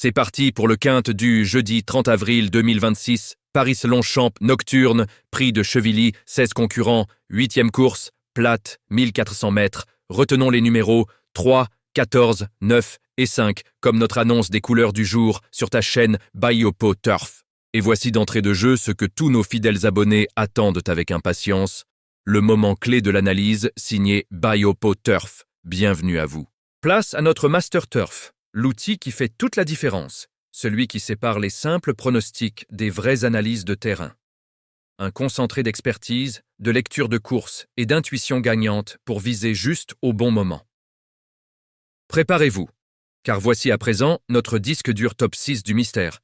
C'est parti pour le quinte du jeudi 30 avril 2026, Paris-Longchamp nocturne, prix de Chevilly, 16 concurrents, 8e course, plate, 1400 mètres. Retenons les numéros 3, 14, 9 et 5, comme notre annonce des couleurs du jour sur ta chaîne Biopo Turf. Et voici d'entrée de jeu ce que tous nos fidèles abonnés attendent avec impatience, le moment clé de l'analyse signé Biopo Turf. Bienvenue à vous. Place à notre Master Turf, l'outil qui fait toute la différence, celui qui sépare les simples pronostics des vraies analyses de terrain. Un concentré d'expertise, de lecture de course et d'intuition gagnante pour viser juste au bon moment. Préparez-vous, car voici à présent notre disque dur top 6 du mystère.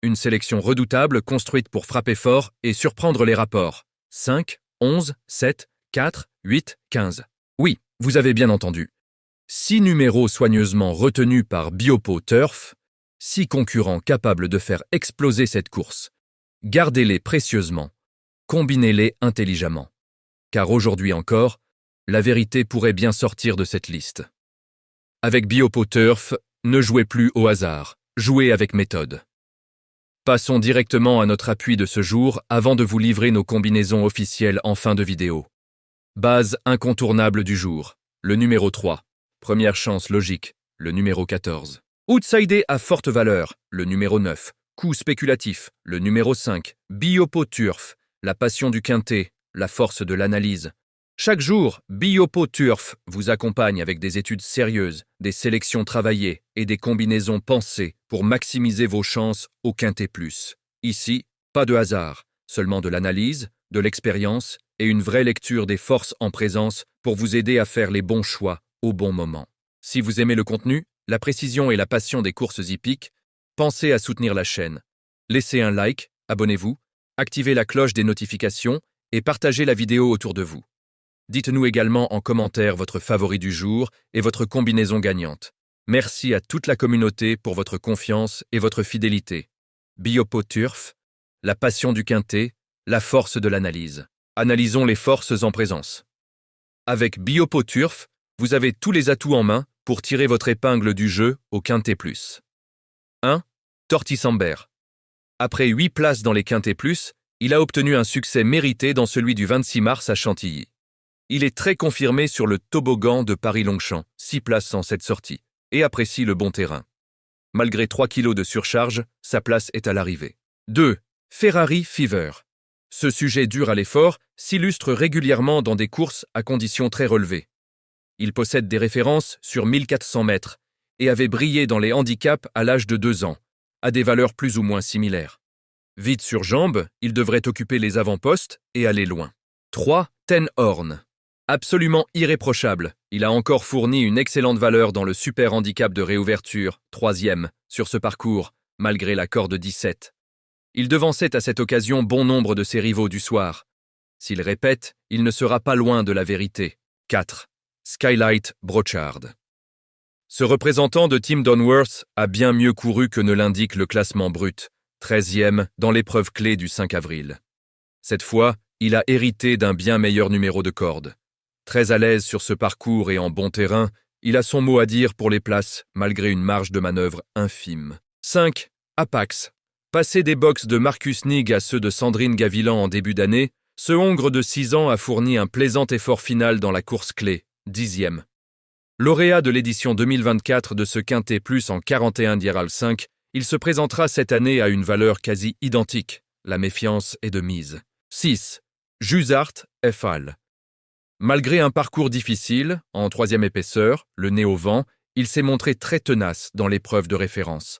Une sélection redoutable construite pour frapper fort et surprendre les rapports. 5, 11, 7, 4, 8, 15. Oui, vous avez bien entendu. 6 numéros soigneusement retenus par Biopo Turf, 6 concurrents capables de faire exploser cette course. Gardez-les précieusement, combinez-les intelligemment. Car aujourd'hui encore, la vérité pourrait bien sortir de cette liste. Avec Biopo Turf, ne jouez plus au hasard, jouez avec méthode. Passons directement à notre appui de ce jour avant de vous livrer nos combinaisons officielles en fin de vidéo. Base incontournable du jour, le numéro 3. Première chance logique, le numéro 14. Outsider à forte valeur, le numéro 9. Coup spéculatif, le numéro 5. Biopo Turf, la passion du quintet, la force de l'analyse. Chaque jour, Biopo Turf vous accompagne avec des études sérieuses, des sélections travaillées et des combinaisons pensées pour maximiser vos chances au quintet plus. Ici, pas de hasard, seulement de l'analyse, de l'expérience et une vraie lecture des forces en présence pour vous aider à faire les bons choix au bon moment. Si vous aimez le contenu, la précision et la passion des courses hippiques, pensez à soutenir la chaîne. Laissez un like, abonnez-vous, activez la cloche des notifications et partagez la vidéo autour de vous. Dites-nous également en commentaire votre favori du jour et votre combinaison gagnante. Merci à toute la communauté pour votre confiance et votre fidélité. Biopo Turf, la passion du quintet, la force de l'analyse. Analysons les forces en présence. Avec Biopo Turf, vous avez tous les atouts en main pour tirer votre épingle du jeu au quintet plus. 1. Tortisambert. Après 8 places dans les quintets plus, il a obtenu un succès mérité dans celui du 26 mars à Chantilly. Il est très confirmé sur le toboggan de Paris-Longchamp, 6 places en cette sortie, et apprécie le bon terrain. Malgré 3 kilos de surcharge, sa place est à l'arrivée. 2. Ferrari Fever. Ce sujet dur à l'effort s'illustre régulièrement dans des courses à conditions très relevées. Il possède des références sur 1400 mètres et avait brillé dans les handicaps à l'âge de 2 ans, à des valeurs plus ou moins similaires. Vite sur jambes, il devrait occuper les avant-postes et aller loin. 3. Ten Horn. Absolument irréprochable, il a encore fourni une excellente valeur dans le super handicap de réouverture, 3e, sur ce parcours, malgré la corde 17. Il devançait à cette occasion bon nombre de ses rivaux du soir. S'il répète, il ne sera pas loin de la vérité. 4. Skylight Brochard. Ce représentant de Tim Donworth a bien mieux couru que ne l'indique le classement brut, 13e dans l'épreuve clé du 5 avril. Cette fois, il a hérité d'un bien meilleur numéro de corde. Très à l'aise sur ce parcours et en bon terrain, il a son mot à dire pour les places, malgré une marge de manœuvre infime. 5. Apax. Passé des box de Marcus Nig à ceux de Sandrine Gavilan en début d'année, ce hongre de 6 ans a fourni un plaisant effort final dans la course clé, 10e. Lauréat de l'édition 2024 de ce quintet plus en 41 Diral 5, il se présentera cette année à une valeur quasi identique. La méfiance est de mise. 6. Jusart Effal. Malgré un parcours difficile, en 3e épaisseur, le nez au vent, il s'est montré très tenace dans l'épreuve de référence.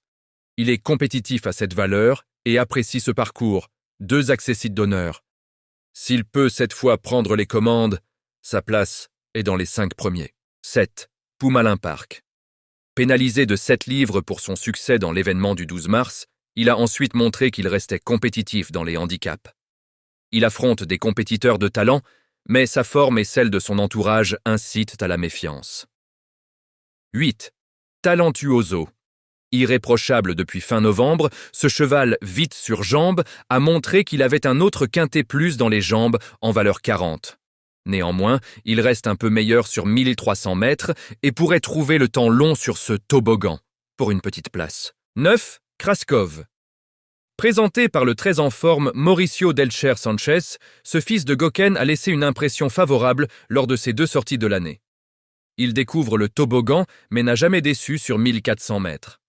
Il est compétitif à cette valeur et apprécie ce parcours, 2 accessites d'honneur. S'il peut cette fois prendre les commandes, sa place est dans les 5 premiers. 7. Poumalin Park. Pénalisé de 7 livres pour son succès dans l'événement du 12 mars, il a ensuite montré qu'il restait compétitif dans les handicaps. Il affronte des compétiteurs de talent, mais sa forme et celle de son entourage incitent à la méfiance. 8. Talentuoso. Irréprochable depuis fin novembre, ce cheval vite sur jambes a montré qu'il avait un autre quintet plus dans les jambes en valeur 40. Néanmoins, il reste un peu meilleur sur 1300 mètres et pourrait trouver le temps long sur ce toboggan pour une petite place. 9. Kraskov. Présenté par le très en forme Mauricio Delcher Sanchez, ce fils de Gökhan a laissé une impression favorable lors de ses 2 sorties de l'année. Il découvre le toboggan, mais n'a jamais déçu sur 1400 mètres.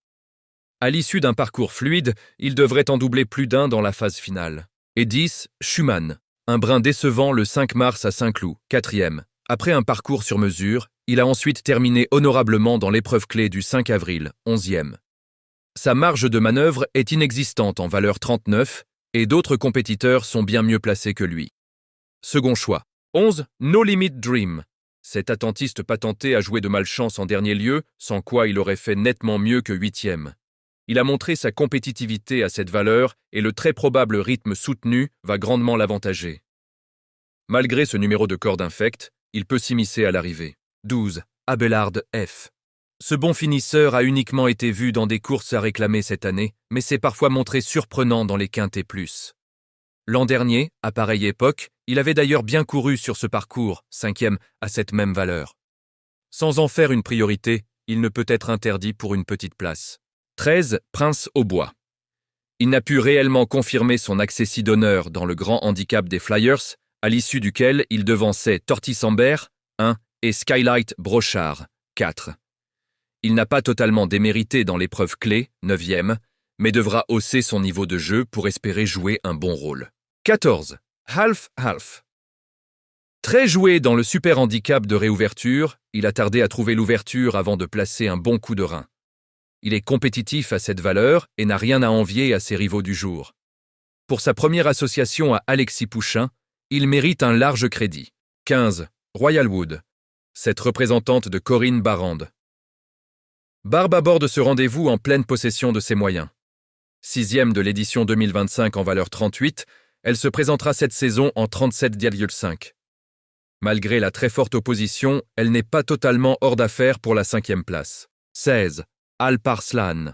À l'issue d'un parcours fluide, il devrait en doubler plus d'un dans la phase finale. Et 10. Schumann. Un brin décevant le 5 mars à Saint-Cloud, 4e. Après un parcours sur mesure, il a ensuite terminé honorablement dans l'épreuve clé du 5 avril, 11e. Sa marge de manœuvre est inexistante en valeur 39 et d'autres compétiteurs sont bien mieux placés que lui. Second choix. 11. No Limit Dream. Cet attentiste patenté a joué de malchance en dernier lieu, sans quoi il aurait fait nettement mieux que 8e. Il a montré sa compétitivité à cette valeur et le très probable rythme soutenu va grandement l'avantager. Malgré ce numéro de corde infecte, il peut s'immiscer à l'arrivée. 12. Abelard F. Ce bon finisseur a uniquement été vu dans des courses à réclamer cette année, mais s'est parfois montré surprenant dans les quintés plus. L'an dernier, à pareille époque, il avait d'ailleurs bien couru sur ce parcours, 5e, à cette même valeur. Sans en faire une priorité, il ne peut être interdit pour une petite place. 13. Prince au bois. Il n'a pu réellement confirmer son accessit d'honneur dans le grand handicap des Flyers, à l'issue duquel il devançait Tortisambert, 1, et Skylight Brochard, 4. Il n'a pas totalement démérité dans l'épreuve clé, 9e, mais devra hausser son niveau de jeu pour espérer jouer un bon rôle. 14. Half. Très joué dans le super handicap de réouverture, il a tardé à trouver l'ouverture avant de placer un bon coup de rein. Il est compétitif à cette valeur et n'a rien à envier à ses rivaux du jour. Pour sa première association à Alexis Pouchin, il mérite un large crédit. 15. Royal Wood. Cette représentante de Corinne Barrande. Barbe aborde ce rendez-vous en pleine possession de ses moyens. 6e de l'édition 2025 en valeur 38, elle se présentera cette saison en 37,5. Malgré la très forte opposition, elle n'est pas totalement hors d'affaire pour la 5e place. 16. Alparslan.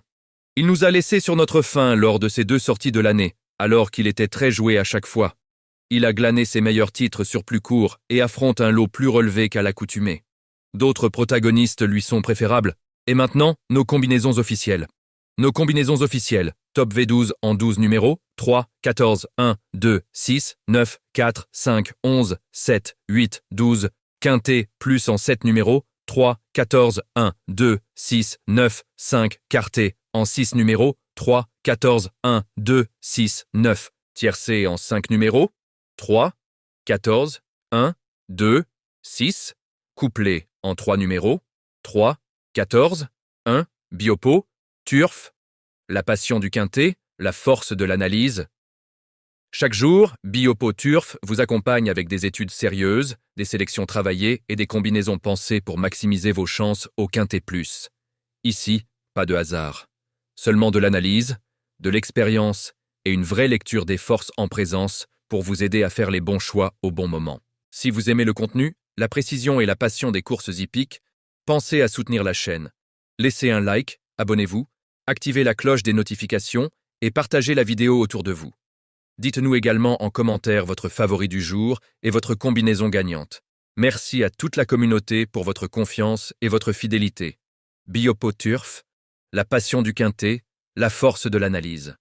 Il nous a laissé sur notre faim lors de ses 2 sorties de l'année, alors qu'il était très joué à chaque fois. Il a glané ses meilleurs titres sur plus court et affronte un lot plus relevé qu'à l'accoutumée. D'autres protagonistes lui sont préférables. Et maintenant, nos combinaisons officielles. Nos combinaisons officielles. Top V12 en 12 numéros. 3, 14, 1, 2, 6, 9, 4, 5, 11, 7, 8, 12. Quintet plus en 7 numéros. 3, 14, 1, 2, 6, 9, 5. Quartet en 6 numéros. 3, 14, 1, 2, 6, 9. Tiercé en 5 numéros. 3, 14, 1, 2, 6. Couplet en 3 numéros. 3, 14, 1, Biopo, Turf, la passion du quintet, la force de l'analyse. Chaque jour, Biopo Turf vous accompagne avec des études sérieuses, des sélections travaillées et des combinaisons pensées pour maximiser vos chances au quintet plus. Ici, pas de hasard. Seulement de l'analyse, de l'expérience et une vraie lecture des forces en présence pour vous aider à faire les bons choix au bon moment. Si vous aimez le contenu, la précision et la passion des courses hippiques, pensez à soutenir la chaîne. Laissez un like, abonnez-vous, activez la cloche des notifications et partagez la vidéo autour de vous. Dites-nous également en commentaire votre favori du jour et votre combinaison gagnante. Merci à toute la communauté pour votre confiance et votre fidélité. Biopo Turf, la passion du quintet, la force de l'analyse.